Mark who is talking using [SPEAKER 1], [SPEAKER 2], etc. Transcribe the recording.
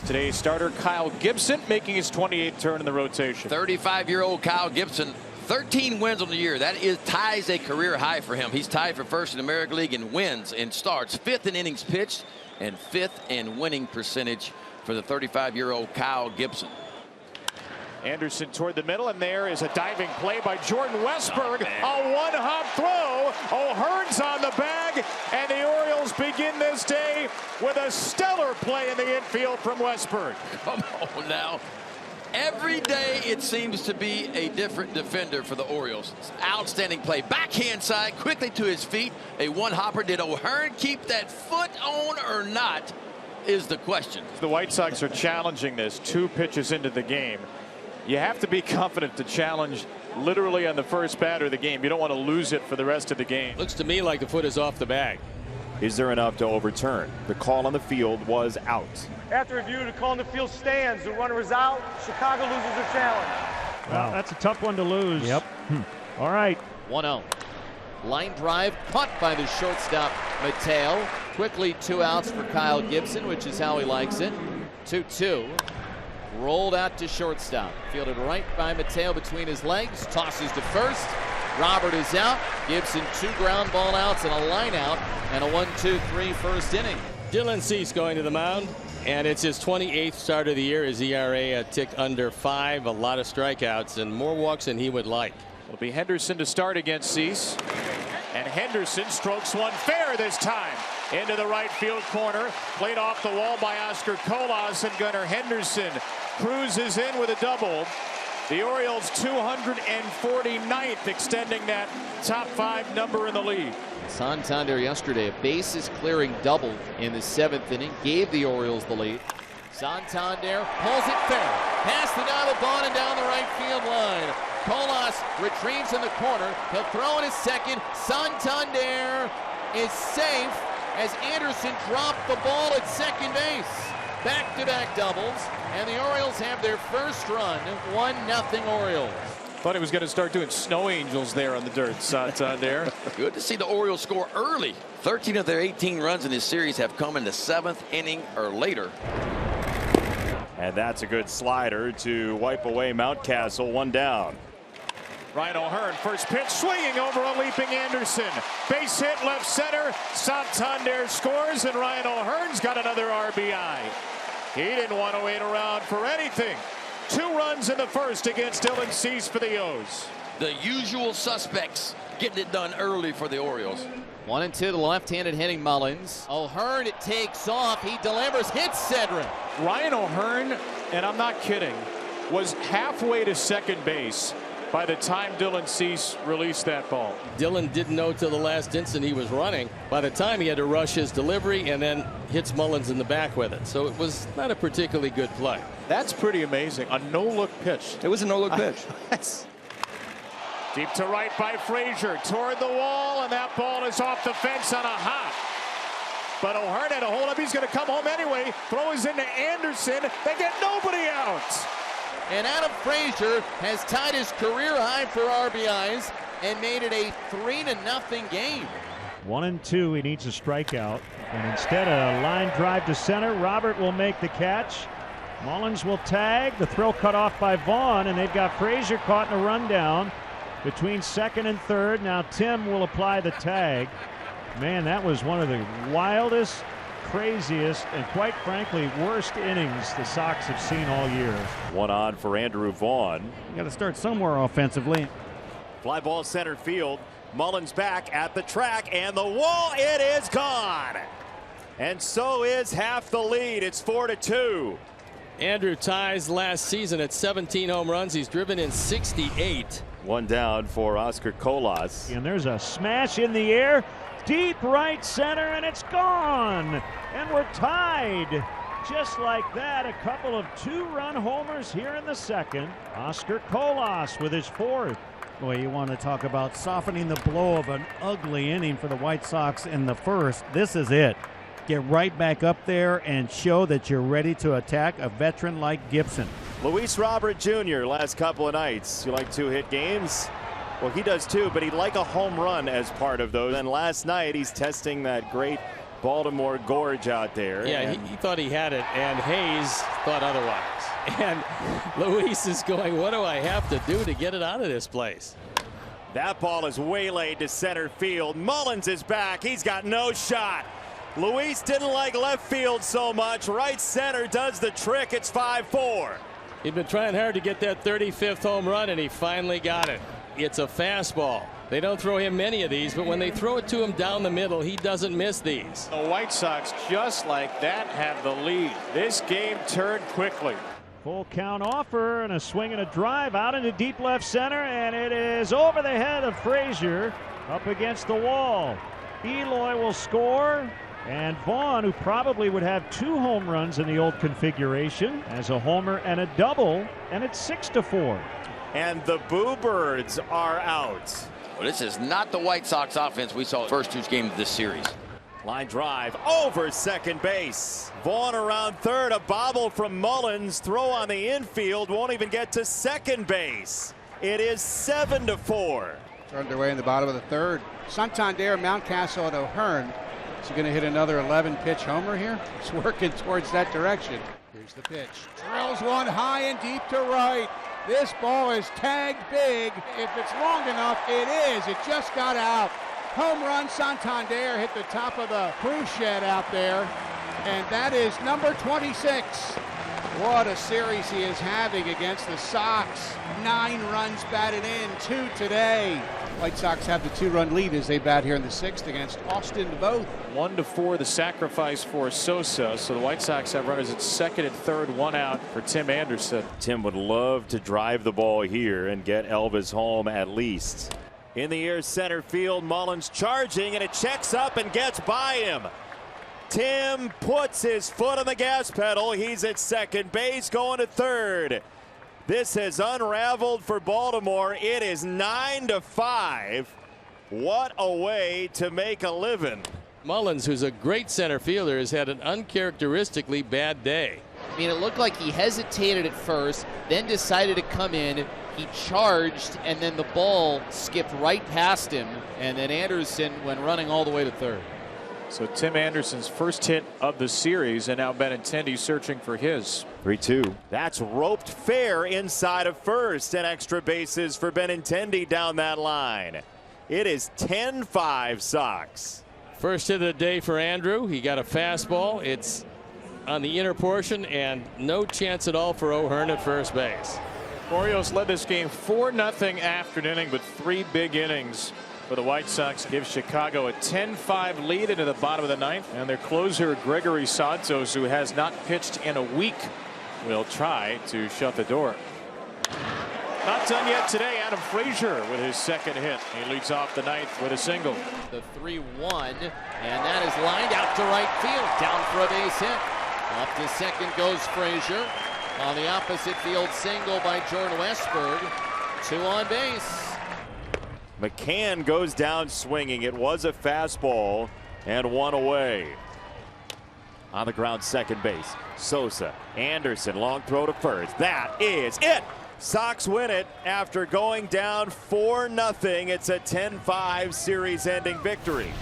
[SPEAKER 1] Today's starter Kyle Gibson making his 28th turn in the rotation.
[SPEAKER 2] 35-year-old Kyle Gibson, 13 wins on the year. That ties a career high for him. He's tied for first in the American League in wins and starts, 5th in innings pitched, and 5th in winning percentage for the 35-year-old Kyle Gibson.
[SPEAKER 1] Anderson toward the middle, and there is a diving play by Jordan Westburg. A one-hop throw. O'Hearn's on the bag, and the Orioles begin this day with a stellar play in the infield from Westburg.
[SPEAKER 2] Come on now. Every day it seems to be a different defender for the Orioles. Outstanding play. Backhand side, quickly to his feet. A one-hopper. Did O'Hearn keep that foot on or not is the question.
[SPEAKER 1] The White Sox are challenging this 2 pitches into the game. You have to be confident to challenge literally on the first batter of the game. You don't want to lose it for the rest of the game.
[SPEAKER 3] Looks to me like the foot is off the bag.
[SPEAKER 4] Is there enough to overturn? The call on the field was out.
[SPEAKER 5] After review, the call on the field stands. The runner is out. Chicago loses their challenge.
[SPEAKER 6] Well, that's a tough one to lose.
[SPEAKER 7] Yep.
[SPEAKER 6] All right.
[SPEAKER 7] 1-0. Line drive caught by the shortstop Mateo. Quickly 2 outs for Kyle Gibson, which is how he likes it. 2-2. Rolled out to shortstop. Fielded right by Mateo between his legs. Tosses to first. Robert is out. Gibson 2 ground ball outs and a line out and a 1-2-3 first inning.
[SPEAKER 3] Dylan Cease going to the mound, and it's his 28th start of the year. His ERA a tick under 5, a lot of strikeouts, and more walks than he would like.
[SPEAKER 1] It'll be Henderson to start against Cease. And Henderson strokes one fair this time. Into the right field corner. Played off the wall by Oscar Colas, and Gunnar Henderson cruises in with a double. The Orioles 249th, extending that top 5 number in the league.
[SPEAKER 7] Santander yesterday, a bases clearing double in the 7th inning, gave the Orioles the lead. Santander pulls it fair. Past the Bond and down the right field line. Colas retrieves in the corner. He'll throw in his second. Santander is safe as Anderson dropped the ball at second base. Back-to-back doubles, and the Orioles have their first run. 1-0 Orioles.
[SPEAKER 1] Thought he was going to start doing snow angels there on the dirt. Santander.
[SPEAKER 2] Good to see the Orioles score early. 13 of their 18 runs in this series have come in the 7th inning or later.
[SPEAKER 4] And that's a good slider to wipe away Mountcastle. 1 down.
[SPEAKER 1] Ryan O'Hearn, first pitch, swinging over a leaping Anderson. Base hit left center. Santander scores, and Ryan O'Hearn's got another RBI. He didn't want to wait around for anything. 2 runs in the first against Dylan Cease for the O's.
[SPEAKER 2] The usual suspects getting it done early for the Orioles.
[SPEAKER 7] 1-2 the left-handed hitting Mullins. O'Hearn, it takes off. He delivers, hits Cedric.
[SPEAKER 1] Ryan O'Hearn, and I'm not kidding, was halfway to second base by the time Dylan Cease released that ball.
[SPEAKER 3] Dylan didn't know till the last instant he was running. By the time he had to rush his delivery and then hits Mullins in the back with it. So it was not a particularly good play.
[SPEAKER 1] That's pretty amazing. A no-look pitch.
[SPEAKER 8] It was a no-look pitch.
[SPEAKER 1] Deep to right by Frazier, toward the wall, and that ball is off the fence on a hop. But O'Hearn had a hold up. He's going to come home anyway. Throws into Anderson. They get nobody out.
[SPEAKER 7] And Adam Frazier has tied his career high for RBIs and made it a 3-0 game.
[SPEAKER 6] 1-2. He needs a strikeout. And instead of a line drive to center, Robert will make the catch. Mullins will tag. The throw cut off by Vaughn, and they've got Frazier caught in a rundown between second and third. Now Tim will apply the tag. Man, that was one of the wildest, craziest, and quite frankly, worst innings the Sox have seen all year.
[SPEAKER 4] 1 on for Andrew Vaughn.
[SPEAKER 9] You got to start somewhere offensively.
[SPEAKER 4] Fly ball center field. Mullins back at the track, and the wall, it is gone. And so is half the lead. It's 4-2.
[SPEAKER 3] Andrew ties last season at 17 home runs. He's driven in 68.
[SPEAKER 4] 1 down for Oscar Colas.
[SPEAKER 6] And there's a smash in the air. Deep right center, and it's gone. And we're tied. Just like that, a couple of 2-run homers here in the second. Oscar Colas with his 4th.
[SPEAKER 9] Boy, you want to talk about softening the blow of an ugly inning for the White Sox in the first. This is it. Get right back up there and show that you're ready to attack a veteran like Gibson.
[SPEAKER 4] Luis Robert Jr. last couple of nights. You like 2-hit games? Well, he does too, but he'd like a home run as part of those. And last night, he's testing that great Baltimore gorge out there.
[SPEAKER 3] Yeah, he thought he had it, and Hayes thought otherwise. And Luis is going, what do I have to do to get it out of this place?
[SPEAKER 4] That ball is waylaid to center field. Mullins is back. He's got no shot. Luis didn't like left field so much. Right center does the trick. It's 5-4.
[SPEAKER 3] He'd been trying hard to get that 35th home run, and he finally got it. It's a fastball. They don't throw him many of these, but when they throw it to him down the middle, he doesn't miss these.
[SPEAKER 1] The White Sox, just like that, have the lead. This game turned quickly.
[SPEAKER 6] Full count offer and a swing and a drive out into deep left center, and it is over the head of Frazier up against the wall. Eloy will score, and Vaughn, who probably would have 2 home runs in the old configuration, has a homer and a double, and it's 6-4.
[SPEAKER 4] And the Boo Birds are out.
[SPEAKER 2] Well, this is not the White Sox offense we saw the first 2 games of this series.
[SPEAKER 4] Line drive over second base. Vaughn around third. A bobble from Mullins. Throw on the infield. Won't even get to second base. It is 7-4.
[SPEAKER 8] It's underway in the bottom of the third. Santander, Mountcastle, and O'Hearn. Is he going to hit another 11-pitch homer here? He's working towards that direction. Here's the pitch. Drills one high and deep to right. This ball is tagged big. If it's long enough, it is. It just got out. Home run. Santander hit the top of the crew shed out there. And that is number 26. What a series he is having against the Sox. 9 runs batted in, 2 today. White Sox have the 2-run lead as they bat here in the 6th against Austin DeVoe.
[SPEAKER 1] 1-4 the sacrifice for Sosa. So the White Sox have runners at second and third, 1 out for Tim Anderson.
[SPEAKER 4] Tim would love to drive the ball here and get Elvis home at least. In the air center field, Mullins charging, and it checks up and gets by him. Tim puts his foot on the gas pedal. He's at second base, going to third. This has unraveled for Baltimore. It is 9-5. What a way to make a living.
[SPEAKER 3] Mullins, who's a great center fielder, has had an uncharacteristically bad day.
[SPEAKER 7] I mean, it looked like he hesitated at first, then decided to come in. He charged, and then the ball skipped right past him, and then Anderson went running all the way to third.
[SPEAKER 1] So Tim Anderson's first hit of the series, and now Benintendi searching for his.
[SPEAKER 4] 3-2. That's roped fair inside of first, and extra bases for Benintendi down that line. It is 10-5 Sox.
[SPEAKER 3] First hit of the day for Andrew. He got a fastball. It's on the inner portion, and no chance at all for O'Hearn at first base.
[SPEAKER 1] Orioles led this game 4-0 after an inning, but 3 big innings for the White Sox give Chicago a 10-5 lead into the bottom of the 9th. And their closer, Gregory Santos, who has not pitched in a week, will try to shut the door. Not done yet today. Adam Frazier with his second hit. He leads off the 9th with a single.
[SPEAKER 7] The 3-1, and that is lined out to right field. Down for a base hit. Up to second goes Frazier. On the opposite field single by Jordan Westberg. 2 on base.
[SPEAKER 4] McCann goes down swinging. It was a fastball and 1 away. On the ground, second base. Sosa, Anderson, long throw to first. That is it. Sox win it after going down 4-0. It's a 10-5 series-ending victory.